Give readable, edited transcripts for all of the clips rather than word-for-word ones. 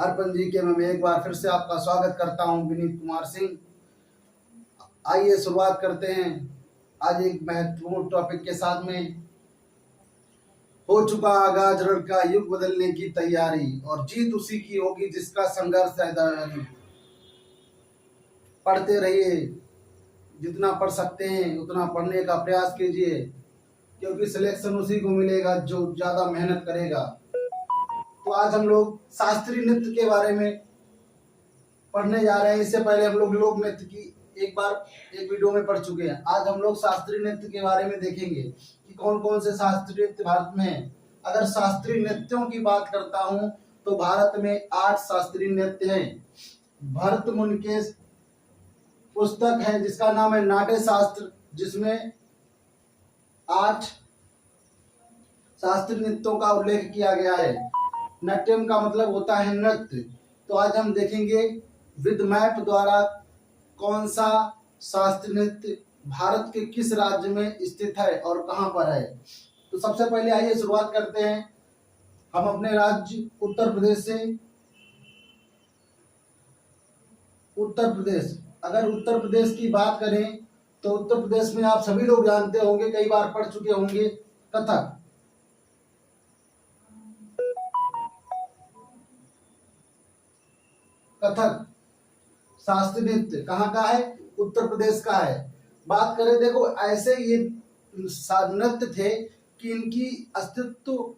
अर्पण जी के मैं एक बार फिर से आपका स्वागत करता हूं, विनीत कुमार सिंह। आइए शुरुआत करते हैं आज एक महत्वपूर्ण टॉपिक के साथ में। हो चुका आगाज, रण का युग बदलने की तैयारी और जीत उसी की होगी जिसका संघर्ष है जारी। पढ़ते रहिए, जितना पढ़ सकते हैं उतना पढ़ने का प्रयास कीजिए, क्योंकि सिलेक्शन उसी को मिलेगा जो ज्यादा मेहनत करेगा। तो आज हम लोग शास्त्रीय नृत्य के बारे में पढ़ने जा रहे हैं। इससे पहले हम लोग लोक नृत्य की एक वीडियो में पढ़ चुके हैं। आज हम लोग शास्त्रीय नृत्य के बारे में देखेंगे कि कौन कौन से शास्त्रीय नृत्य भारत में हैं। अगर शास्त्रीय नृत्यों की बात करता हूं तो भारत में 8 शास्त्रीय नृत्य हैं। भरत मुनि के पुस्तक है जिसका नाम है नाट्य शास्त्र, जिसमें 8 शास्त्रीय नृत्यों का उल्लेख किया गया है। नाट्यम का मतलब होता है नृत्य। तो आज हम देखेंगे विद मैप द्वारा कौन सा शास्त्रीय नृत्य भारत के किस राज्य में स्थित है और कहां पर है। तो सबसे पहले आइए शुरुआत करते हैं हम अपने राज्य उत्तर प्रदेश से। उत्तर प्रदेश, अगर उत्तर प्रदेश की बात करें तो उत्तर प्रदेश में आप सभी लोग जानते होंगे, कई बार पढ़ चुके होंगे, कथक। कथक शास्त्रीय नृत्य कहाँ का है? उत्तर प्रदेश का है। बात करें, देखो ऐसे ये नृत्य थे कि इनकी अस्तित्व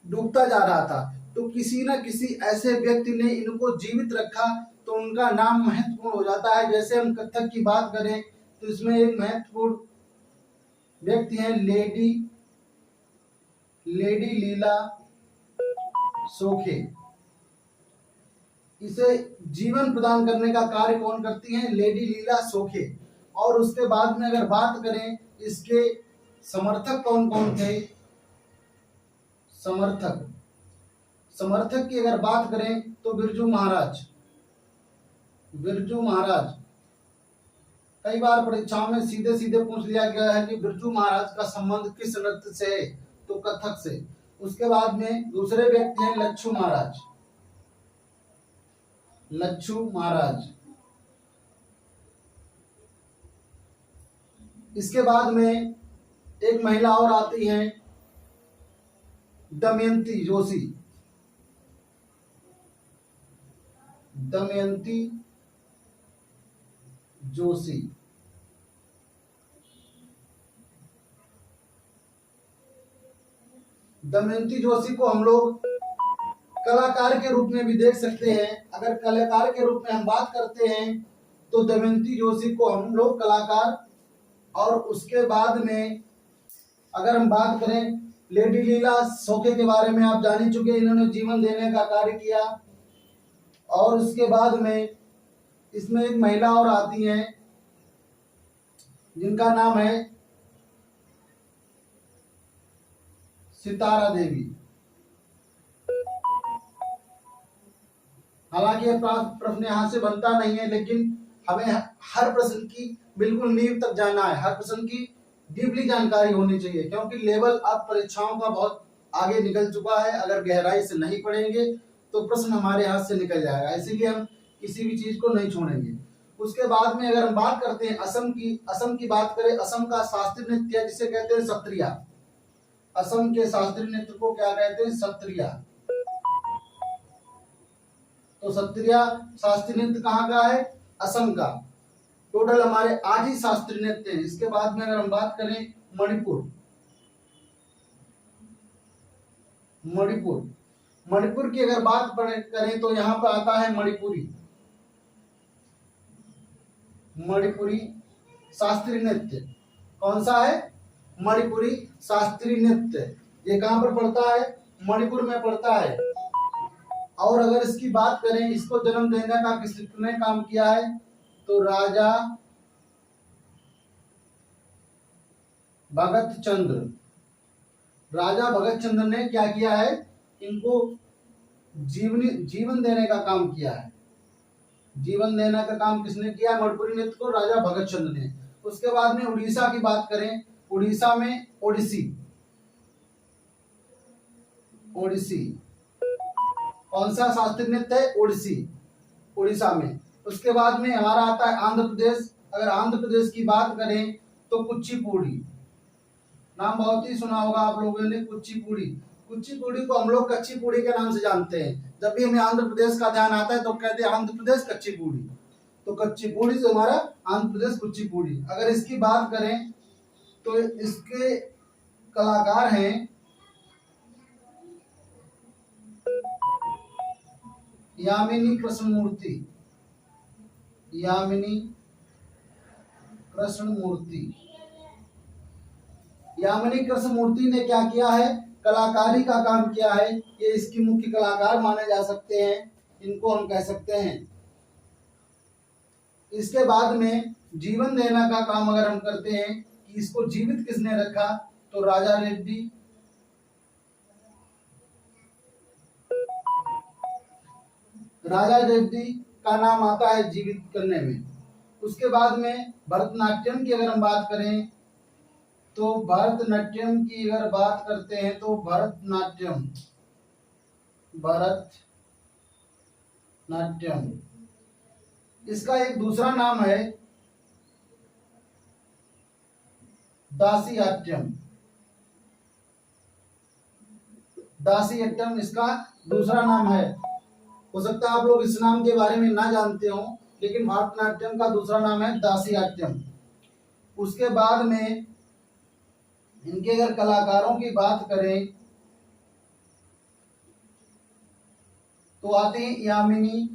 डूबता जा रहा था, तो किसी न किसी ऐसे व्यक्ति ने इनको जीवित रखा तो उनका नाम महत्वपूर्ण हो जाता है। जैसे हम कथक की बात करें तो इसमें एक महत्वपूर्ण व्यक्ति है लेडी लीला सोखे। इसे जीवन प्रदान करने का कार्य कौन करती हैं? लेडी लीला सोखे। और उसके बाद में अगर बात करें इसके समर्थक कौन कौन थे? समर्थक की अगर बात करें तो बिरजू महाराज। कई बार परीक्षाओं में सीधे सीधे पूछ लिया गया है कि बिरजू महाराज का संबंध किस नृत्य से है? तो कथक से। उसके बाद में दूसरे व्यक्ति हैं लच्छू महाराज। इसके बाद में एक महिला और आती है दमयंती जोशी। दमयंती जोशी को हम लोग कलाकार के रूप में भी देख सकते हैं। अगर कलाकार के रूप में हम बात करते हैं तो दमयंती जोशी को हम लोग कलाकार, और उसके बाद में अगर हम बात करें लेडी लीला सोखे के बारे में आप जान ही चुके, इन्होंने जीवन देने का कार्य किया। और उसके बाद में इसमें एक महिला और आती हैं जिनका नाम है सितारा देवी। हालांकि यह प्रश्न यहाँ से बनता नहीं है, लेकिन हमें हर प्रश्न की बिल्कुल नींव तक जाना है, हर प्रश्न की डीपली जानकारी होनी चाहिए, क्योंकि लेवल अब परीक्षाओं का बहुत आगे निकल चुका है। अगर गहराई से नहीं पढ़ेंगे तो प्रश्न हमारे हाथ से निकल जाएगा, इसीलिए हम किसी भी चीज को नहीं छोड़ेंगे। उसके बाद में अगर हम बात करते हैं असम की बात करें, असम का शास्त्रीय नृत्य जिसे कहते हैं सत्रिया। असम के शास्त्रीय नृत्य को क्या कहते हैं? सत्रिया। तो सत्रिया शास्त्रीय नृत्य कहाँ का है? असम का। टोटल हमारे 8 ही शास्त्रीय नृत्य हैं। इसके बाद में अगर हम बात करें मणिपुर की अगर बात करें तो यहाँ पर आता है मणिपुरी शास्त्रीय नृत्य। कौन सा है? मणिपुरी शास्त्रीय नृत्य। ये कहाँ पर पड़ता है? मणिपुर में पड़ता है। और अगर इसकी बात करें, इसको जन्म देने का किसने काम किया है? तो राजा भगत चंद्र ने क्या किया है? इनको जीवन देने का काम किया है। जीवन देने का काम किसने किया? मणिपुरी नृत्य को राजा भगत चंद्र ने। उसके बाद में उड़ीसा की बात करें, उड़ीसा में ओडिसी कौन सा शास्त्रीय नृत्य है? ओडिसी, उड़ीसा में। उसके बाद में हमारा आता है आंध्र प्रदेश। अगर आंध्र प्रदेश की बात करें तो कुचिपुड़ी, नाम बहुत ही सुना होगा आप लोगों ने, कुचिपुड़ी। कुचिपुड़ी को हम लोग कच्चीपुड़ी के नाम से जानते हैं। जब भी हमें आंध्र प्रदेश का ध्यान आता है तो कहते हैं आंध्र प्रदेश कच्चीपुड़ी। तो कच्चीपुड़ी से हमारा आंध्र प्रदेश कुचिपुड़ी। अगर इसकी बात करें तो इसके कलाकार हैं यामिनी कृष्णमूर्ति। यामिनी कृष्णमूर्ति। यामिनी कृष्णमूर्ति ने क्या किया है? कलाकारी का काम किया है। ये इसकी मुख्य कलाकार माने जा सकते हैं, इनको हम कह सकते हैं। इसके बाद में जीवन देना का काम अगर हम करते हैं कि इसको जीवित किसने रखा, तो राजा रेड्डी। राजा रेड्डी का नाम आता है जीवित करने में। उसके बाद में भरतनाट्यम की अगर हम बात करें तो भरतनाट्यम की अगर बात करते हैं तो भरतनाट्यम इसका एक दूसरा नाम है दासियाट्यम। दासियाट्यम इसका दूसरा नाम है। हो सकता है आप लोग इस नाम के बारे में ना जानते हो, लेकिन भरतनाट्यम का दूसरा नाम है दासियाट्यम। उसके बाद में इनके अगर कलाकारों की बात करें तो आते हैं यामिनी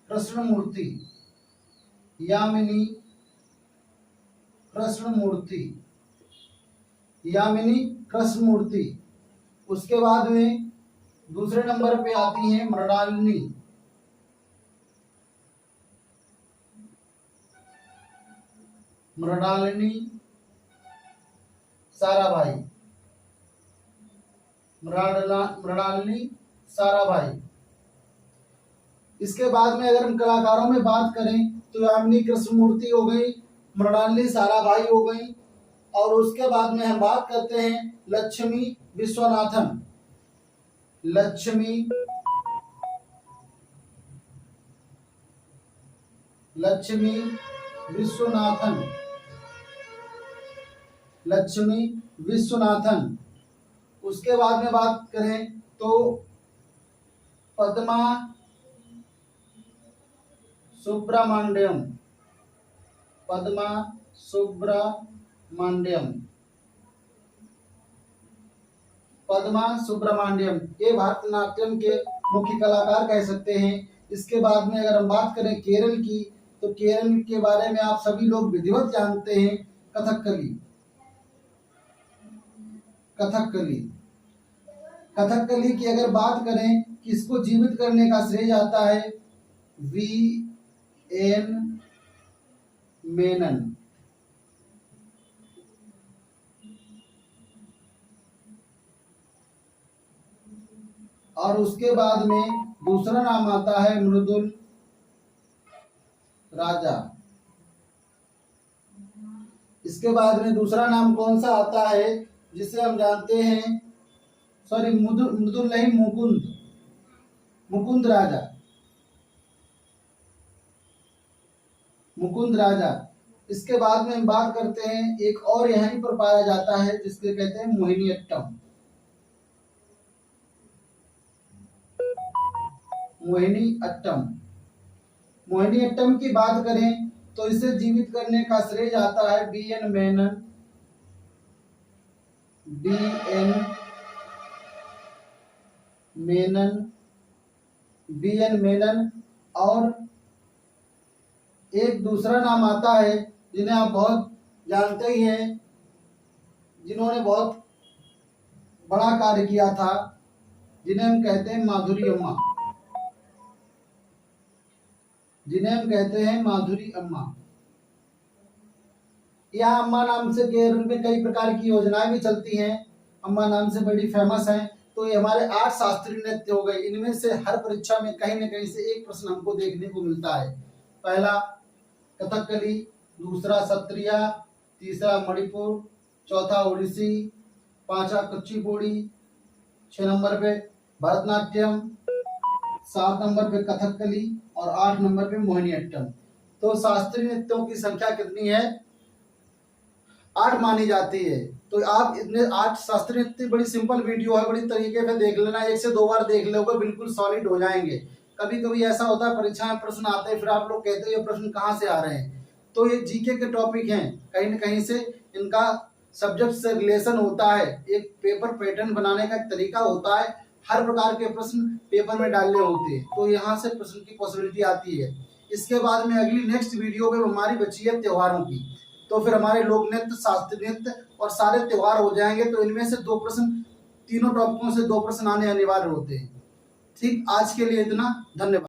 कृष्णमूर्ति। यामिनी कृष्णमूर्ति। यामिनी कृष्णमूर्ति। उसके बाद में दूसरे नंबर पे आती हैं मृणालिनी। मृणालिनी साराभाई। मृणालिनी साराभाई। इसके बाद में अगर हम कलाकारों में बात करें तो यामिनी कृष्णमूर्ति हो गई, मृणालिनी साराभाई हो गई, और उसके बाद में हम बात करते हैं लक्ष्मी विश्वनाथन। लक्ष्मी विश्वनाथन। लक्ष्मी विश्वनाथन। उसके बाद में बात करें तो पद्मा सुब्रमण्यम। पद्मा सुब्रमण्यम। पद्मा सुब्रमण्यम ये भरतनाट्यम के मुख्य कलाकार कह सकते हैं। इसके बाद में अगर हम बात करें केरल की तो केरल के बारे में आप सभी लोग विधिवत जानते हैं, कथकली। कथकली। कथकली की अगर बात करें कि इसको जीवित करने का श्रेय जाता है V.N. मेनन। और उसके बाद में दूसरा नाम आता है मृदुल राजा। इसके बाद में दूसरा नाम कौन सा आता है जिसे हम जानते हैं, सॉरी मृदुल नहीं, मुकुंद। मुकुंद राजा। मुकुंद राजा। इसके बाद में हम बात करते हैं एक और यहीं पर पाया जाता है जिसके कहते हैं मोहिनीअट्टम। मोहिनीअट्टम। मोहिनीअट्टम की बात करें तो इसे जीवित करने का श्रेय जाता है B.N. Menon. B.N. Menon. B.N. Menon. और एक दूसरा नाम आता है जिन्हें आप बहुत जानते ही हैं, जिन्होंने बहुत बड़ा कार्य किया था, जिन्हें हम कहते हैं माधुरी अम्मा। जिन्हें हम कहते हैं माधुरी अम्मा। यह अम्मा नाम से केरल में कई प्रकार की योजनाएं भी चलती हैं, अम्मा नाम से बड़ी फेमस हैं। तो ये हमारे 8 शास्त्रीय नृत्य हो गए। इनमें से हर परीक्षा में कहीं न कहीं से एक प्रश्न हमको देखने को मिलता है। पहला कथकली, दूसरा सत्रिया, तीसरा मणिपुर, चौथा ओडिसी, पांचवा कुचिपुड़ी, 6 नंबर पे भरतनाट्यम, 7 नंबर पे कथकली और 8 नंबर पे मोहिनीअट्टम। तो शास्त्रीय नृत्यों की संख्या कितनी है? 8 मानी जाती है। तो आप इतने 8 शास्त्रीय नृत्य, बड़ी सिंपल वीडियो है, बड़ी तरीके से देख लेना, 1 से 2 बार देख लोगे बिल्कुल सॉलिड हो जाएंगे। कभी कभी ऐसा होता है परीक्षा में प्रश्न आते हैं, फिर आप लोग कहते हो ये प्रश्न कहाँ से आ रहे हैं। तो ये जीके के टॉपिक हैं, कहीं न कहीं से इनका सब्जेक्ट से रिलेशन होता है। एक पेपर पैटर्न बनाने का एक तरीका होता है, हर प्रकार के प्रश्न पेपर में डालने होते हैं, तो यहाँ से प्रश्न की पॉसिबिलिटी आती है। इसके बाद में अगली नेक्स्ट वीडियो में हमारी बची है त्योहारों की, तो फिर हमारे लोक नृत्य, शास्त्रीय नृत्य और सारे त्योहार हो जाएंगे। तो इनमें से 2 प्रश्न, तीनों टॉपिकों से 2 प्रश्न आने अनिवार्य होते हैं। ठीक, आज के लिए इतना, धन्यवाद।